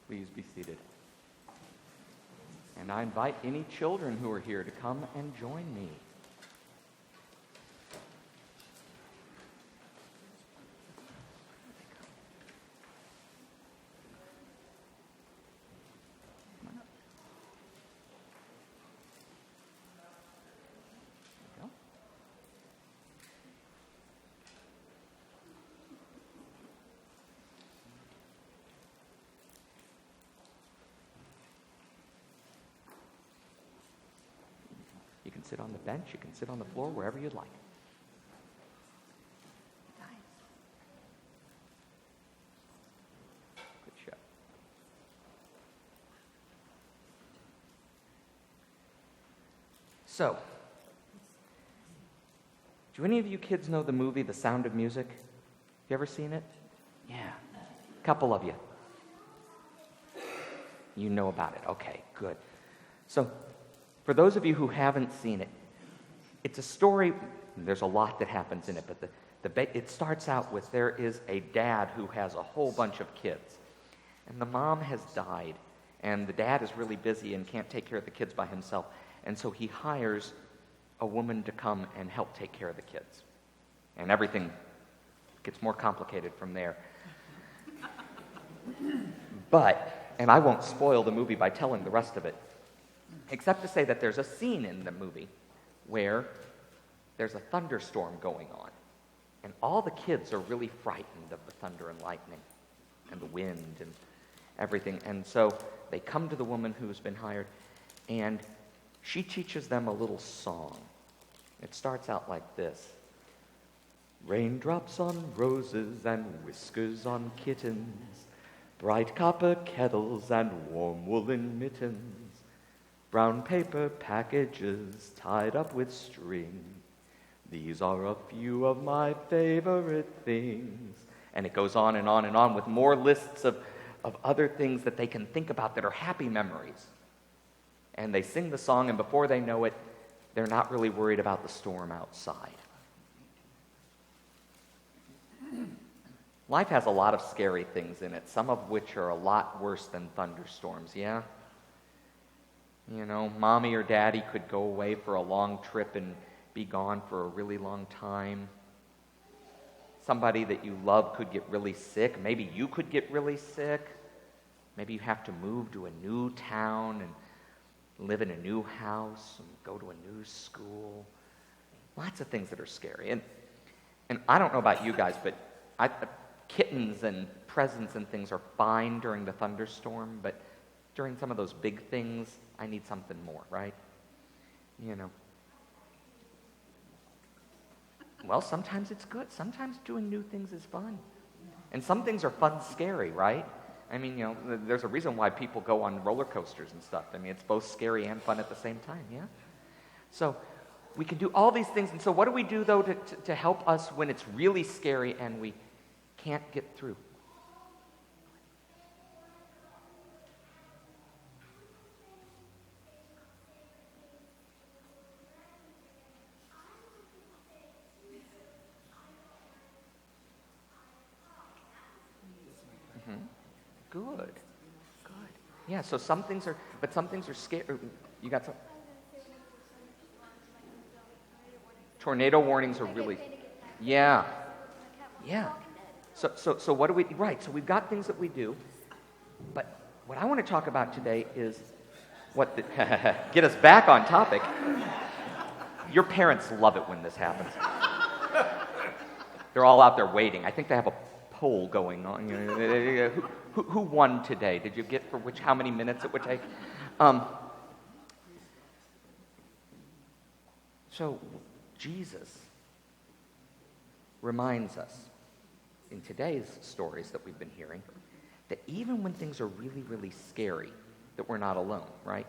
Please be seated. And I invite any children who are here to come and join me. You can sit on the bench, you can sit on the floor, wherever you'd like. Good show. So, do any of you kids know the movie The Sound of Music? You ever seen it? Yeah. A couple of you. You know about it. Okay, good. So, for those of you who haven't seen it, it's a story. There's a lot that happens in it, but it starts out with there is a dad who has a whole bunch of kids, and the mom has died, and the dad is really busy and can't take care of the kids by himself, and so he hires a woman to come and help take care of the kids, and everything gets more complicated from there. But, and I won't spoil the movie by telling the rest of it, except to say that there's a scene in the movie where there's a thunderstorm going on. And all the kids are really frightened of the thunder and lightning and the wind and everything. And so they come to the woman who's been hired, and she teaches them a little song. It starts out like this. Raindrops on roses and whiskers on kittens, bright copper kettles and warm woolen mittens, brown paper packages tied up with string. These are a few of my favorite things. And it goes on and on and on with more lists of other things that they can think about that are happy memories. And they sing the song, and before they know it, they're not really worried about the storm outside. Life has a lot of scary things in it, some of which are a lot worse than thunderstorms, yeah? You know, mommy or daddy could go away for a long trip and be gone for a really long time. Somebody that you love could get really sick. Maybe you could get really sick. Maybe you have to move to a new town and live in a new house and go to a new school. Lots of things that are scary. And I don't know about you guys, but kittens and presents and things are fine during the thunderstorm, but during some of those big things, I need something more, right? You know. Well, sometimes it's good. Sometimes doing new things is fun. And some things are fun scary, right? I mean, you know, there's a reason why people go on roller coasters and stuff. I mean, it's both scary and fun at the same time, yeah? So we can do all these things. And so what do we do, though, to help us when it's really scary and we can't get through? Good. Yeah, so some things are scary. You got some? Tornado warnings are really, yeah. So what do we, right, so we've got things that we do, but what I want to talk about today is get us back on topic. Your parents love it when this happens. They're all out there waiting. I think they have a poll going on. Who won today? Did you get for how many minutes it would take? So Jesus reminds us in today's stories that we've been hearing that even when things are really, really scary, that we're not alone, right?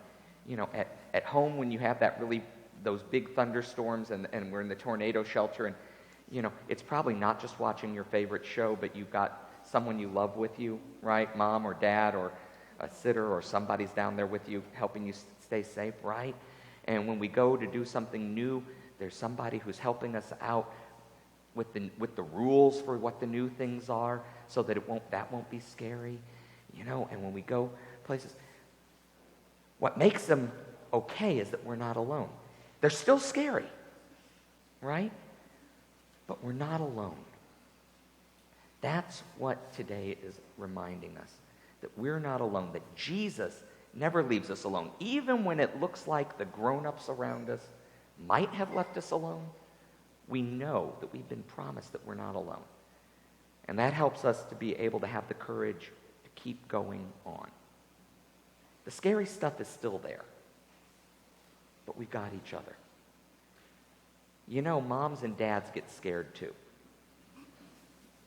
You know, at home when you have those big thunderstorms and we're in the tornado shelter, and you know, it's probably not just watching your favorite show, but you've got someone you love with you, right? Mom or dad or a sitter or somebody's down there with you helping you stay safe, right? And when we go to do something new, there's somebody who's helping us out with the rules for what the new things are so that that won't be scary. And when we go places, what makes them okay is that we're not alone. They're still scary, right? But we're not alone. That's what today is reminding us, that we're not alone, that Jesus never leaves us alone. Even when it looks like the grown-ups around us might have left us alone, we know that we've been promised that we're not alone. And that helps us to be able to have the courage to keep going on. The scary stuff is still there, but we've got each other. Moms and dads get scared too.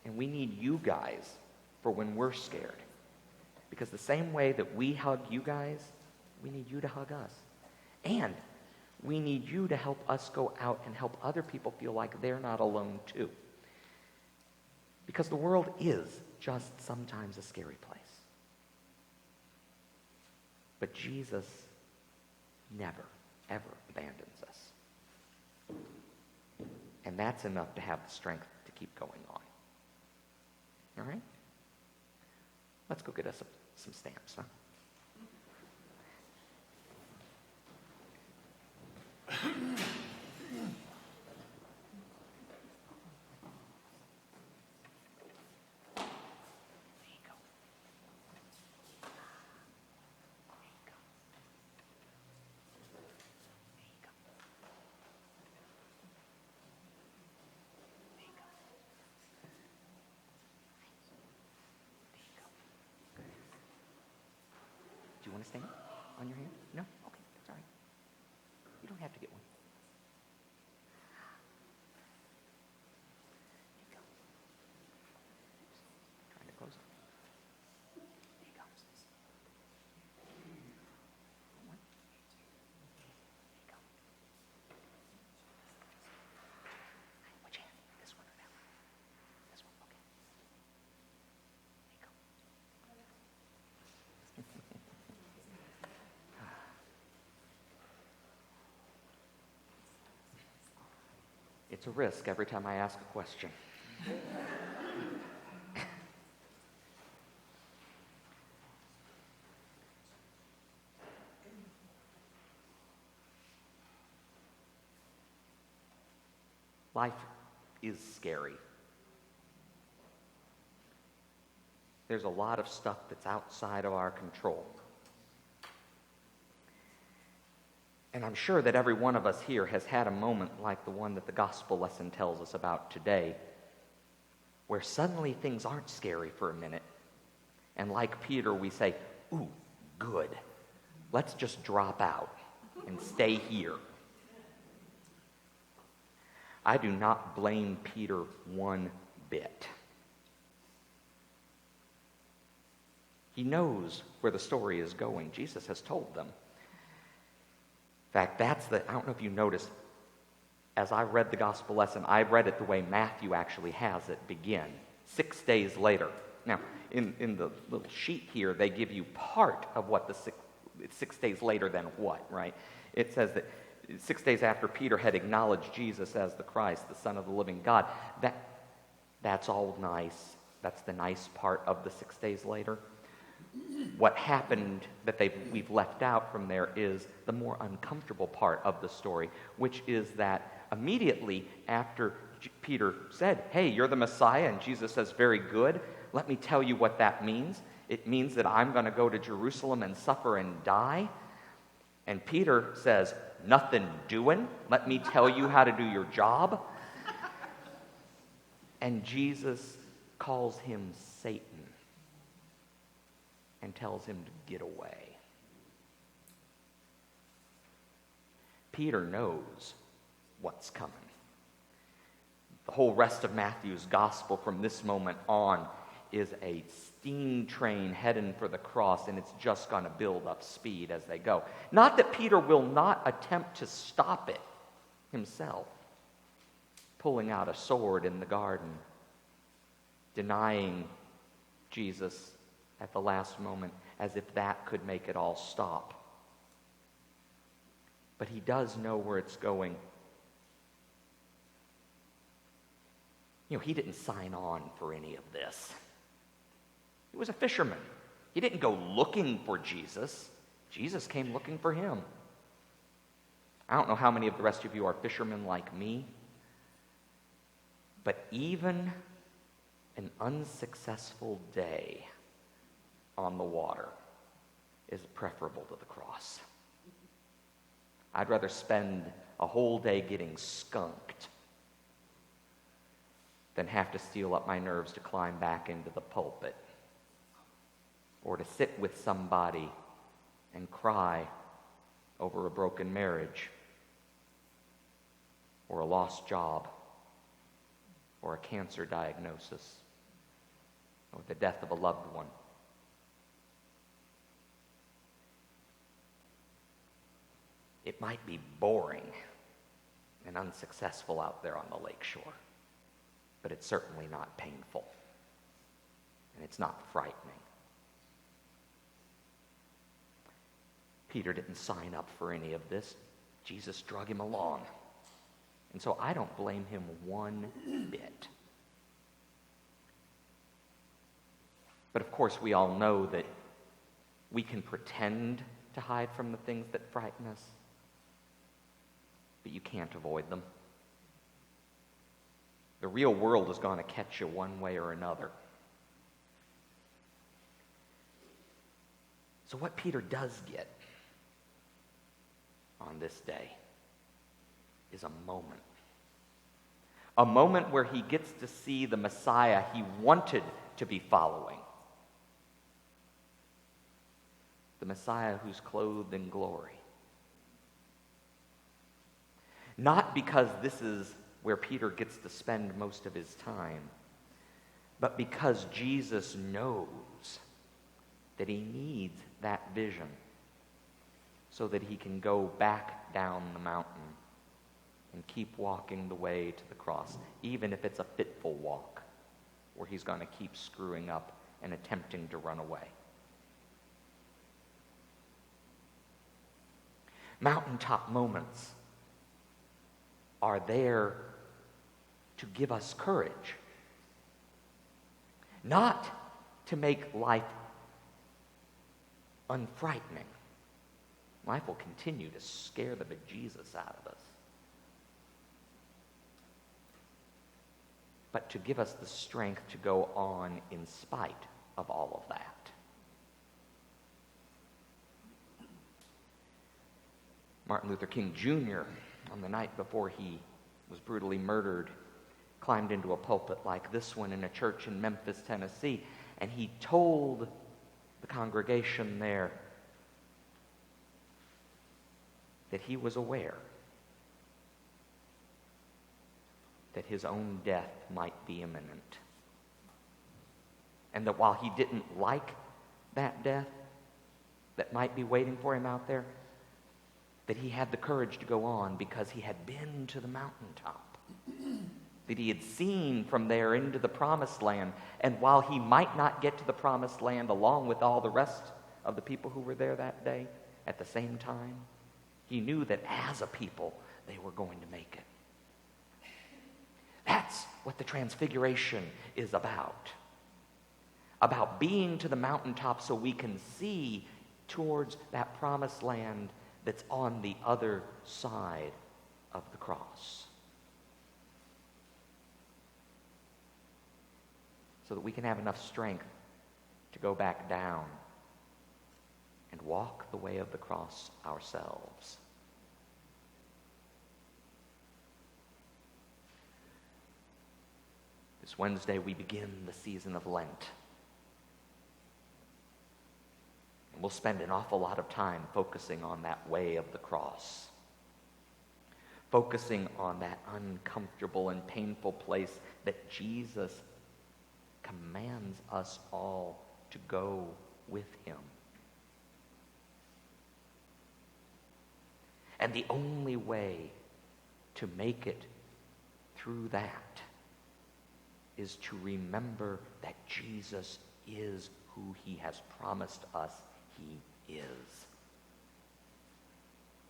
And we need you guys for when we're scared. Because the same way that we hug you guys, we need you to hug us. And we need you to help us go out and help other people feel like they're not alone too. Because the world is just sometimes a scary place. But Jesus never, ever abandons us. And that's enough to have the strength to keep going on. All right? Let's go get us some stamps, huh? Do you want a stamp on your hand? No? Okay, that's all right. You don't have to get one. There you go. Trying to close it. There you go. One. There you go. Which hand? This one or that one? This one, okay. There you go. It's a risk every time I ask a question. Life is scary. There's a lot of stuff that's outside of our control. And I'm sure that every one of us here has had a moment like the one that the gospel lesson tells us about today, where suddenly things aren't scary for a minute. And like Peter, we say, ooh, good. Let's just drop out and stay here. I do not blame Peter one bit. He knows where the story is going. Jesus has told them. In fact, I don't know if you noticed, as I read the gospel lesson, I read it the way Matthew actually has it begin, 6 days later. Now, in the little sheet here, they give you part of what the 6 days later than what, right? It says that 6 days after Peter had acknowledged Jesus as the Christ, the Son of the living God. That's all nice. That's the nice part of the 6 days later. What happened that we've left out from there is the more uncomfortable part of the story, which is that immediately after Peter said, hey, you're the Messiah, and Jesus says, very good, let me tell you what that means. It means that I'm going to go to Jerusalem and suffer and die. And Peter says, nothing doing. Let me tell you how to do your job. And Jesus calls him Satan and tells him to get away. Peter knows what's coming. The whole rest of Matthew's gospel from this moment on is a steam train heading for the cross, and it's just going to build up speed as they go. Not that Peter will not attempt to stop it himself, pulling out a sword in the garden, denying Jesus at the last moment, as if that could make it all stop. But he does know where it's going. He didn't sign on for any of this. He was a fisherman. He didn't go looking for Jesus. Jesus came looking for him. I don't know how many of the rest of you are fishermen like me, but even an unsuccessful day on the water is preferable to the cross. I'd rather spend a whole day getting skunked than have to steel up my nerves to climb back into the pulpit or to sit with somebody and cry over a broken marriage or a lost job or a cancer diagnosis or the death of a loved one. It might be boring and unsuccessful out there on the lakeshore, but it's certainly not painful, and it's not frightening. Peter didn't sign up for any of this. Jesus drug him along. And so I don't blame him one bit. But of course, we all know that we can pretend to hide from the things that frighten us, but you can't avoid them. The real world is going to catch you one way or another. So what Peter does get on this day is a moment. A moment where he gets to see the Messiah he wanted to be following. The Messiah who's clothed in glory. Not because this is where Peter gets to spend most of his time, but because Jesus knows that he needs that vision so that he can go back down the mountain and keep walking the way to the cross, even if it's a fitful walk where he's going to keep screwing up and attempting to run away. Mountaintop moments are there to give us courage, not to make life unfrightening. Life will continue to scare the bejesus out of us. But to give us the strength to go on in spite of all of that. Martin Luther King Jr., on the night before he was brutally murdered, climbed into a pulpit like this one in a church in Memphis, Tennessee, and he told the congregation there that he was aware that his own death might be imminent. And that while he didn't like that death that might be waiting for him out there, that he had the courage to go on because he had been to the mountaintop. That he had seen from there into the promised land. And while he might not get to the promised land along with all the rest of the people who were there that day, at the same time, he knew that as a people, they were going to make it. That's what the Transfiguration is about. About being to the mountaintop so we can see towards that promised land that's on the other side of the cross. So that we can have enough strength to go back down and walk the way of the cross ourselves. This Wednesday we begin the season of Lent. And we'll spend an awful lot of time focusing on that way of the cross. Focusing on that uncomfortable and painful place that Jesus commands us all to go with him. And the only way to make it through that is to remember that Jesus is who he has promised us he is.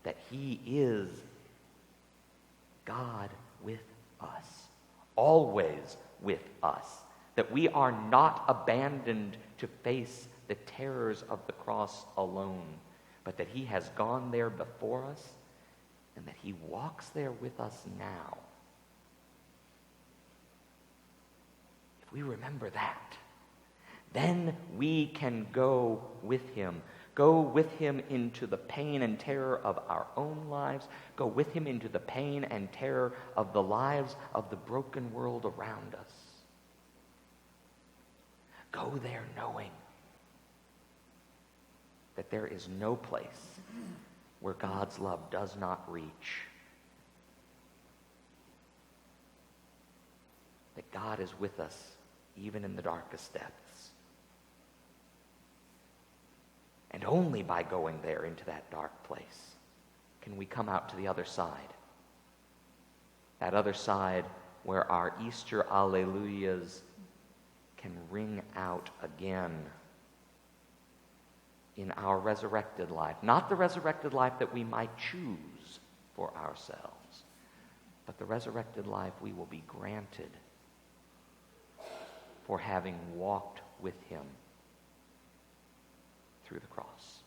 That he is God with us, always with us. That we are not abandoned to face the terrors of the cross alone, but that he has gone there before us and that he walks there with us now. If we remember that, then we can go with him into the pain and terror of our own lives, go with him into the pain and terror of the lives of the broken world around us. Go there knowing that there is no place where God's love does not reach. That God is with us even in the darkest depths. And only by going there into that dark place can we come out to the other side. That other side where our Easter alleluias can ring out again in our resurrected life. Not the resurrected life that we might choose for ourselves, but the resurrected life we will be granted for having walked with him through the cross.